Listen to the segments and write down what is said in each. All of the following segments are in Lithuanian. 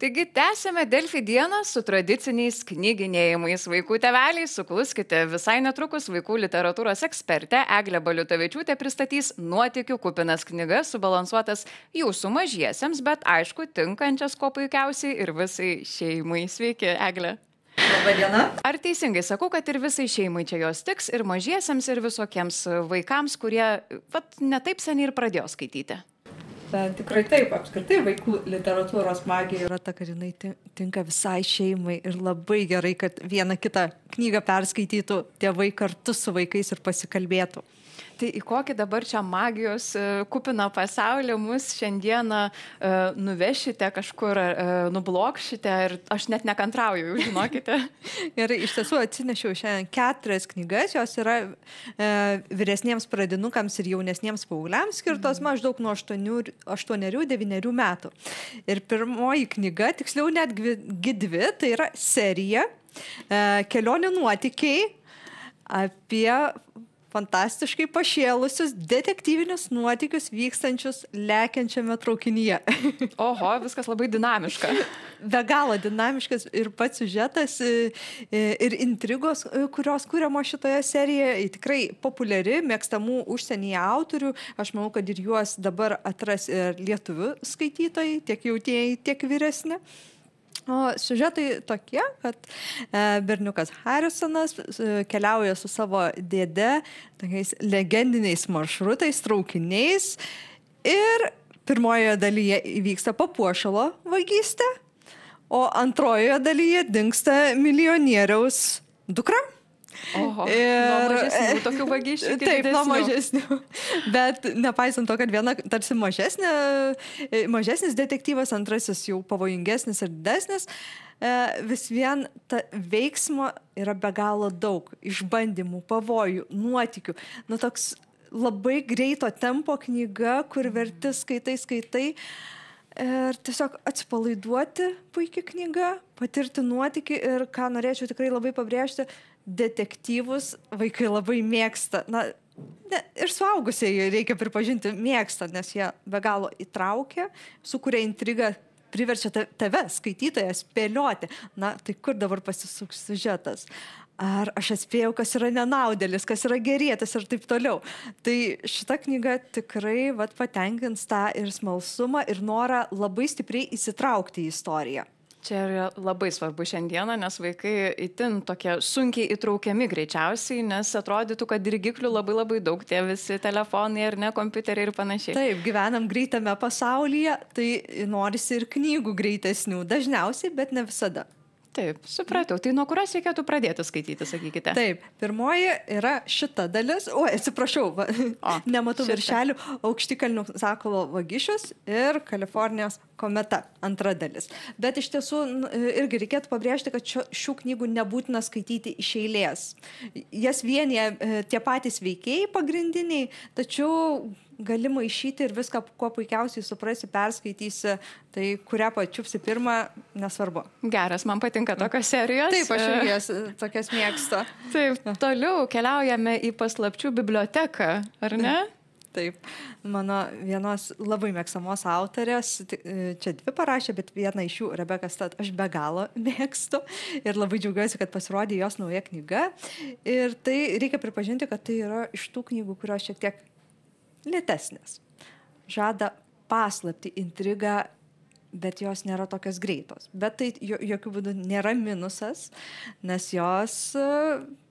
Taigi tęsėme Delfi dieną su tradiciniais knyginėjimais. Vaikų tėveliai, sukluskite, visai netrukus vaikų literatūros ekspertė Eglė Baliutavičiūtė pristatys nuotykių kupinas knygas, subalansuotas jūsų mažiesiems, bet aišku, tinkančias kuo puikiausiai ir visai šeimai. Sveiki, Eglė. Labadiena. Ar teisingai sakau, kad ir visai šeimai čia jos tiks, ir mažiesiems, ir visokiems vaikams, kurie netaip seniai ir pradėjo skaityti? Tikrai taip, apskritai vaikų literatūros magija yra ta, kad jinai tinka visai šeimai ir labai gerai, kad vieną kitą knygą perskaitytų tėvai kartu su vaikais ir pasikalbėtų. Tai į kokį dabar čia magijos kupiną pasaulį mus šiandieną nuvešite kažkur, nublokšite ir aš net nekantrauju, žinokite. Ir iš tiesų atsinešiau šiandien 4 knygas, jos yra vyresniems pradinukams ir jaunesniems paaugliams skirtos maždaug nuo 8-9 metų. Ir pirmoji knyga, tiksliau netgi 2, tai yra serija Kelionių nuotykiai apie fantastiškai pašėlusius detektyvinius nuotykius vykstančius lekiančiame traukinyje. Oho, viskas labai dinamiška. Be galo dinamiškas ir pats siužetas ir intrigos, kurios kūriamos šitoje serijoje, tikrai populiari, mėgstamų užsienyje autorių. Aš manau, kad ir juos dabar atras ir lietuvių skaitytojai, tiek jautieji, tiek vyresni. O siužetai tokie, kad berniukas Harrisonas keliauja su savo dėde tokiais legendiniais maršrutais, traukiniais ir pirmojoje dalyje įvyksta papuošalo vagystė, o antrojoje dalyje dingsta milijonieriaus dukra. Oho, nuo mažesnių tokių vagysčių. Taip, nuo mažesnių. Bet nepaisant to, kad viena tarsi mažesnis detektyvas, antrasis jau pavojingesnis ir didesnis, vis vien veiksmo yra be galo daug. Išbandymų, pavojų, nuotykių. Nu, toks labai greito tempo knyga, kur verti skaitai. Ir tiesiog atsipalaiduoti puikia knyga, patirti nuotykį ir, ką norėčiau tikrai labai pabrėžti, detektyvus vaikai labai mėgsta. Na, ir suaugusieji, reikia pripažinti, mėgsta, nes jie be galo įtraukia, sukuria intrigą, priverčia tave, skaitytoją, spėlioti. Na, tai kur dabar pasisuks siužetas? Ar aš atspėjau, kas yra nenaudėlis, kas yra gerietis ir taip toliau. Tai šita knyga tikrai patenkins tą ir smalsumą, ir norą labai stipriai įsitraukti į istoriją. Čia yra labai svarbu šiandieną, nes vaikai itin tokie sunkiai įtraukiami greičiausiai, nes atrodytų, kad dirgiklių labai daug, tie visi telefonai ir ne kompiuteriai ir panašiai. Taip, gyvenam greitame pasaulyje, tai norisi ir knygų greitesnių, dažniausiai, bet ne visada. Taip, supratau. Tai nuo kurios reikėtų pradėti skaityti, sakykite? Taip, pirmoji yra šita dalis. O, atsiprašau, nematau viršelių. Aukštikalnių sakalo vagišius ir Kalifornijos kometa, antra dalis. Bet iš tiesų irgi reikėtų pabrėžti, kad šių knygų nebūtina skaityti iš eilės. Jas vienyje tie patys veikėjai pagrindiniai, tačiau gali maišyti ir viską, kuo puikiausiai suprasi, perskaitysi, tai kurią pačiupsi pirmą, nesvarbu. Geras, man patinka tokios serijos. Taip, aš ir jas tokias mėgstu. Taip, toliau keliaujame į paslapčių biblioteką, ar ne? Taip, mano vienos labai mėgstamos autorės, čia 2 parašė, bet viena iš jų, Rebeka Stad, aš be galo mėgstu ir labai džiaugiuosi, kad pasirodė jos nauja knyga. Ir tai reikia pripažinti, kad tai yra iš tų knygų, kurios šiek tiek lėtesnės. Žada paslapti, intrigą, bet jos nėra tokios greitos. Bet tai jokių būdų nėra minusas, nes jos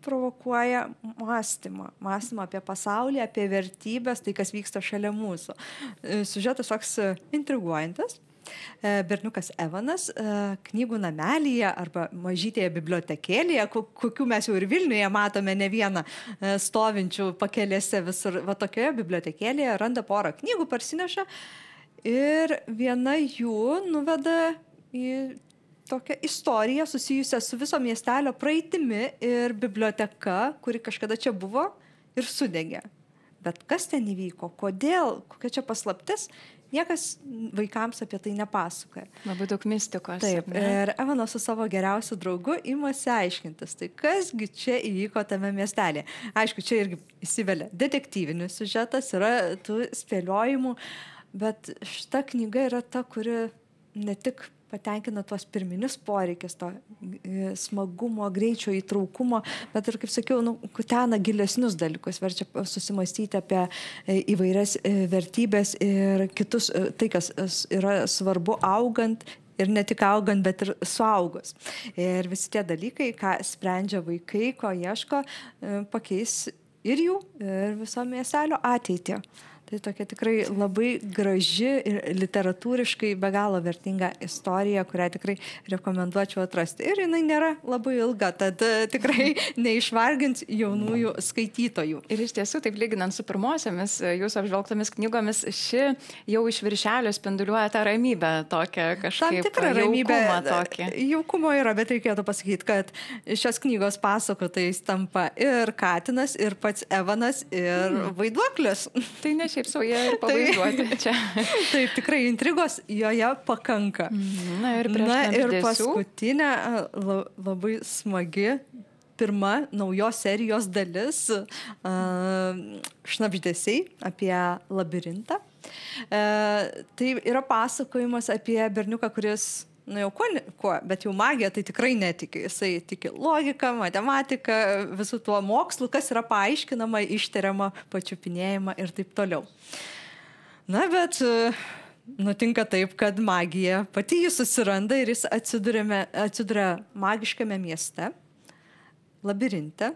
provokuoja mąstymą apie pasaulį, apie vertybės, tai kas vyksta šalia mūsų. Siužetas toks intriguojantis. Berniukas Evanas knygų namelyje arba mažytėje bibliotekėlėje, kokių mes jau ir Vilniuje matome ne vieną stovinčių pakelėse visur, va tokioje bibliotekėlėje randa porą knygų, parsineša ir viena jų nuveda į tokią istoriją susijusią su viso miestelio praeitimi ir biblioteka, kuri kažkada čia buvo ir sudegė. Bet kas ten įvyko, kodėl, kokia čia paslaptis, niekas vaikams apie tai nepasakoja. Labai daug mistikos. Taip, ir Evanas su savo geriausiu draugu imasi aiškintis, tai kasgi čia įvyko tame miestelėje. Aišku, čia irgi įsivelia detektyvinis siužetas, yra tų spėliojimų, bet šita knyga yra ta, kuri ne tik patenkina tuos pirminius poreikius, to smagumo, greičio, įtraukumo, bet ir, kaip sakiau, kutena gilesnius dalykus, verčia susimastyti apie įvairias vertybės ir kitus, tai, kas yra svarbu augant. Ir ne tik augant, bet ir suaugus. Ir visi tie dalykai, ką sprendžia vaikai, ko ieško, pakeis ir jų, ir viso miestelio ateitį. Tai tokia tikrai labai graži ir literatūriškai be galo vertinga istorija, kurią tikrai rekomenduočiau atrasti. Ir jinai nėra labai ilga, tad tikrai neišvargins jaunųjų skaitytojų. Ir iš tiesų, taip lyginant su pirmosiamis jūsų apžvelgtomis knygomis, ši jau iš viršelio spinduliuoja tą ramybę tokią kažkaip. Tam tikrą ramybę. Tokį. Jaukumo yra, bet reikėtų pasakyti, kad šios knygos pasakotojais tampa ir Katinas, ir pats Evanas, ir vaiduoklis. Tai ne šiaip savo jie ir pavaizduoti čia. Taip, tikrai intrigos joje pakanka. Na ir paskutinė labai smagi pirma naujos serijos dalis šnabždesiai apie labirintą. Tai yra pasakojimas apie berniuką, kuris jau kuo, bet jau magija tai tikrai netiki. Jisai tiki logiką, matematiką, visų tuo mokslu, kas yra paaiškinama, ištiriama, pačiupinėjama ir taip toliau. Na, bet nutinka taip, kad magija pati jį susiranda ir jis atsiduria magiškame mieste, labirinte.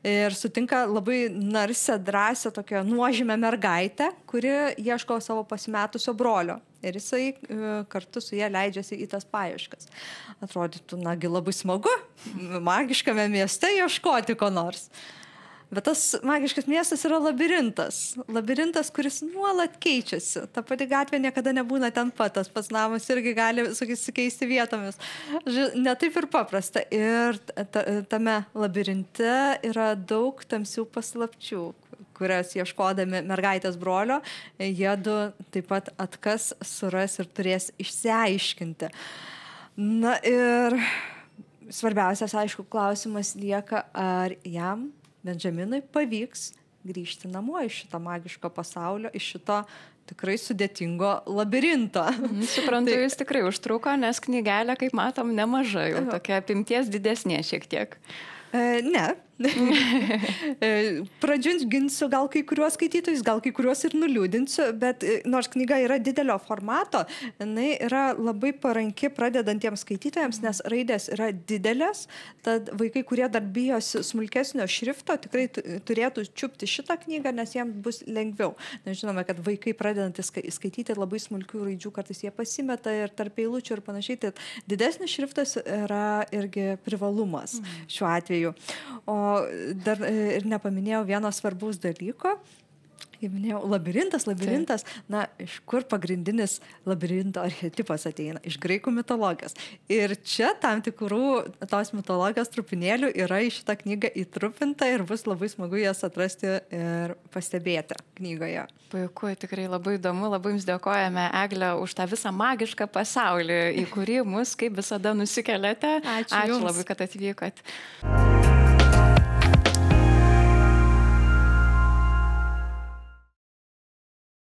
Ir sutinka labai narsę, drąsią, tokią nuožymę mergaitę, kuri ieško savo pasimetusio brolio. Ir jisai kartu su jie leidžiasi į tas paieškas. Atrodytų, nagi labai smagu magiškame mieste ieškoti ko nors. Bet tas magiškas miestas yra labirintas. Labirintas, kuris nuolat keičiasi. Ta pati gatvė niekada nebūna ten pat. Tas pats namas irgi gali susikeisti vietomis. Ne taip ir paprasta. Ir tame labirinte yra daug tamsių paslapčių, kurias ieškodami mergaitės brolio, jiedu taip pat atkas, suras ir turės išsiaiškinti. Na ir svarbiausias, aišku, klausimas lieka, ar jam, Benjaminui, pavyks grįžti namo iš šito magiško pasaulio, iš šito tikrai sudėtingo labirinto. Suprantu, jis tikrai užtruko, nes knygelė, kaip matom, nemažai, jau tokia apimties didesnė šiek tiek. Ne. Pradžiuginsiu gal kai kuriuos skaitytojus, gal kai kuriuos ir nuliūdinsiu, bet nors knyga yra didelio formato, jinai yra labai paranki pradedantiems skaitytojams, nes raidės yra didelės, tad vaikai, kurie dar bijosi smulkesnio šrifto, tikrai turėtų čiupti šitą knygą, nes jiems bus lengviau. Nes žinome, kad vaikai pradedantys skaityti labai smulkių raidžių, kartais jie pasimeta ir tarp eilučių ir panašiai, tai didesnis šriftas yra irgi privalumas šiuo atveju. O dar ir nepaminėjau vieno svarbaus dalyko. Kaip minėjau, labirintas, na, iš kur pagrindinis labirinto archetipas ateina? Iš graikų mitologijos. Ir čia tam tikrų tos mitologijos trupinėlių yra į šitą knygą įtrupinta ir bus labai smagu jas atrasti ir pastebėti knygoje. Puiku, tikrai labai įdomu, labai jums dėkojame, Egle, už tą visą magišką pasaulį, į kurį mus kaip visada nusikeliate. Ačiū labai, kad atvykote.